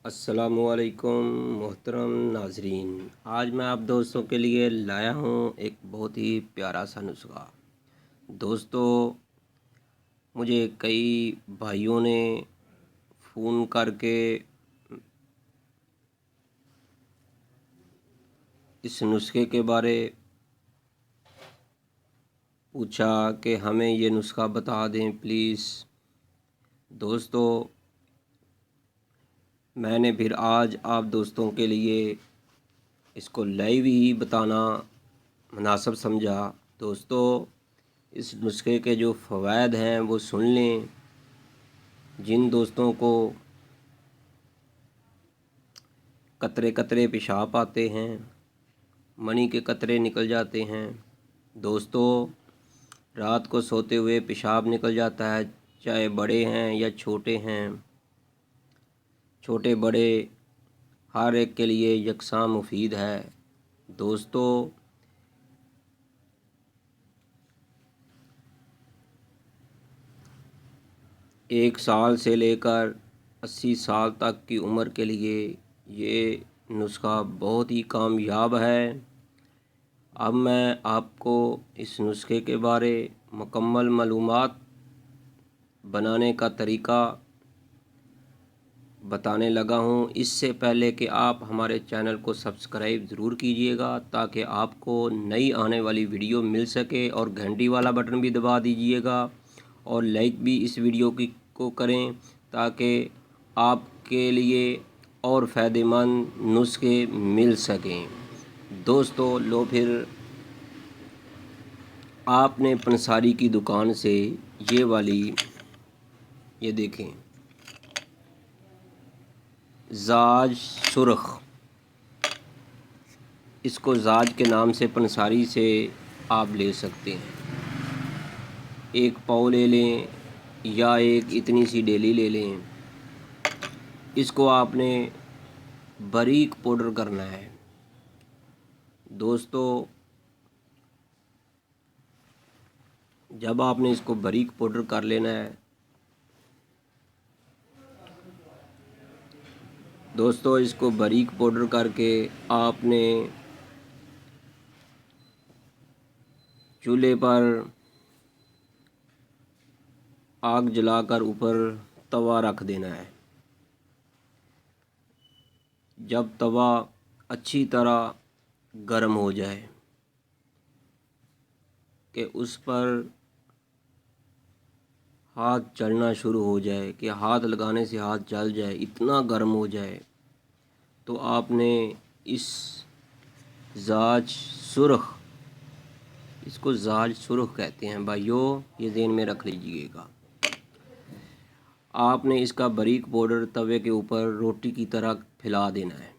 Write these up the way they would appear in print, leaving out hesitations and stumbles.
अस्सलामुअलैकुम मोहतरम नाजरीन। आज मैं आप दोस्तों के लिए लाया हूँ एक बहुत ही प्यारा सा नुस्खा। दोस्तों, मुझे कई भाइयों ने फ़ोन करके इस नुस्खे के बारे पूछा कि हमें ये नुस्खा बता दें प्लीज़। दोस्तों, मैंने फिर आज आप दोस्तों के लिए इसको लाइव ही बताना मुनासिब समझा। दोस्तों, इस नुस्खे के जो फ़वाइद हैं वो सुन लें। जिन दोस्तों को कतरे कतरे पेशाब आते हैं, मनी के कतरे निकल जाते हैं, दोस्तों रात को सोते हुए पेशाब निकल जाता है, चाहे बड़े हैं या छोटे हैं, छोटे बड़े हर एक के लिए यकसां मुफीद है। दोस्तों, एक साल से लेकर 80 साल तक की उम्र के लिए ये नुस्खा बहुत ही कामयाब है। अब मैं आपको इस नुस्खे के बारे मुकम्मल मालूमात बनाने का तरीका बताने लगा हूँ। इससे पहले कि आप हमारे चैनल को सब्सक्राइब ज़रूर कीजिएगा ताकि आपको नई आने वाली वीडियो मिल सके, और घंटी वाला बटन भी दबा दीजिएगा और लाइक भी इस वीडियो को करें ताकि आपके लिए और फ़ायदेमंद नुस्खे मिल सकें। दोस्तों, लो फिर आपने पंसारी की दुकान से ये वाली, ये देखें, जाज सुर्ख, इसको जाज के नाम से पंसारी से आप ले सकते हैं। एक पाव ले लें या एक इतनी सी डेली ले लें। इसको आपने बारीक पाउडर करना है। दोस्तों, जब आपने इसको बारीक पाउडर कर लेना है, दोस्तों इसको बारीक पाउडर करके आपने चूल्हे पर आग जलाकर ऊपर तवा रख देना है। जब तवा अच्छी तरह गर्म हो जाए कि उस पर हाथ जलना शुरू हो जाए, कि हाथ लगाने से हाथ जल जाए, इतना गर्म हो जाए, तो आपने इस जाज सुर्ख, इसको जाज सुर्ख कहते हैं भाइयों, ये ज़हन में रख लीजिएगा। आपने इसका बारीक पाउडर तवे के ऊपर रोटी की तरह फैला देना है।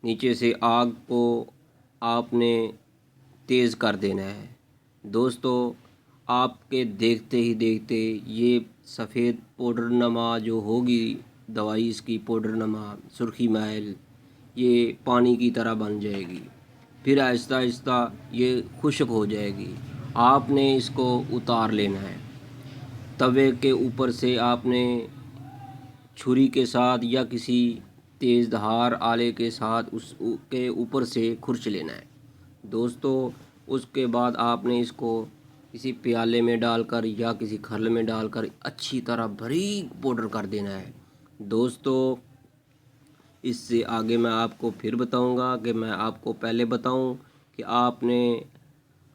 नीचे से आग को आपने तेज़ कर देना है। दोस्तों, आपके देखते ही देखते ये सफ़ेद पाउडर नमा जो होगी दवाई, इसकी पाउडर नमा सुर्खी मैल, ये पानी की तरह बन जाएगी। फिर आहिस्ता आहिस्ता ये खुश्क हो जाएगी। आपने इसको उतार लेना है। तवे के ऊपर से आपने छुरी के साथ या किसी तेज़ धार आले के साथ उसके ऊपर से खुरच लेना है। दोस्तों, उसके बाद आपने इसको किसी प्याले में डालकर या किसी खल में डालकर अच्छी तरह बारीक पाउडर कर देना है। दोस्तों, इससे आगे मैं आपको फिर बताऊंगा कि मैं आपको पहले बताऊं कि आपने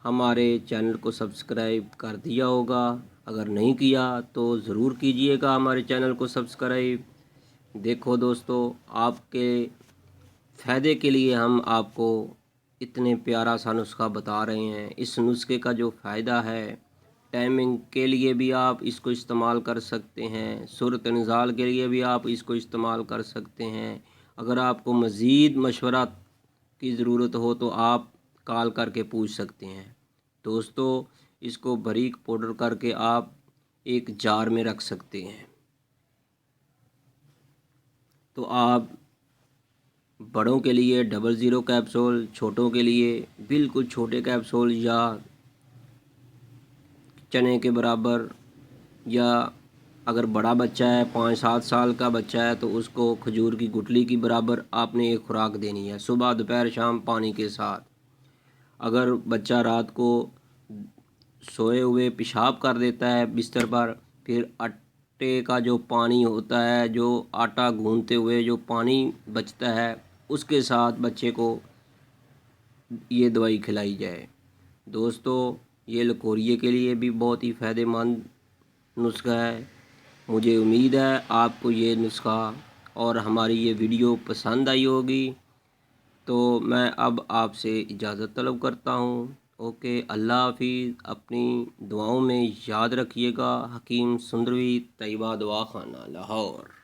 हमारे चैनल को सब्सक्राइब कर दिया होगा। अगर नहीं किया तो ज़रूर कीजिएगा हमारे चैनल को सब्सक्राइब। देखो दोस्तों, आपके फ़ायदे के लिए हम आपको इतने प्यारा सा नुस्खा बता रहे हैं। इस नुस्खे का जो फ़ायदा है, टाइमिंग के लिए भी आप इसको इस्तेमाल कर सकते हैं, सूरत निज़ाल के लिए भी आप इसको इस्तेमाल कर सकते हैं। अगर आपको मज़ीद मशवरा की ज़रूरत हो तो आप कॉल करके पूछ सकते हैं। दोस्तों, इसको बारीक पाउडर करके आप एक जार में रख सकते हैं। तो आप बड़ों के लिए 00 कैप्सूल, छोटों के लिए बिल्कुल छोटे कैप्सूल या चने के बराबर या اگر بڑا بچہ ہے 5-7 سال کا بچہ ہے تو اس کو کھجور کی گٹلی کی برابر آپ نے ایک خوراک دینی ہے، صبح دوپہر شام پانی کے ساتھ۔ اگر بچہ رات کو سوئے ہوئے پیشاب کر دیتا ہے بستر پر، پھر آٹے کا جو پانی ہوتا ہے، جو آٹا گوندھتے ہوئے جو پانی بچتا ہے، اس کے ساتھ بچے کو یہ دوائی کھلائی جائے۔ دوستو، یہ لکوریا کے لیے بھی بہت ہی فائدہ مند نسخہ ہے۔ مجھے امید ہے آپ کو یہ نسخہ اور ہماری یہ ویڈیو پسند آئی ہوگی، تو میں اب آپ سے اجازت طلب کرتا ہوں۔ اوکے، اللہ حافظ۔ اپنی دعاؤں میں یاد رکھیے گا۔ حکیم سندروی، طیبہ دوا خانہ، لاہور۔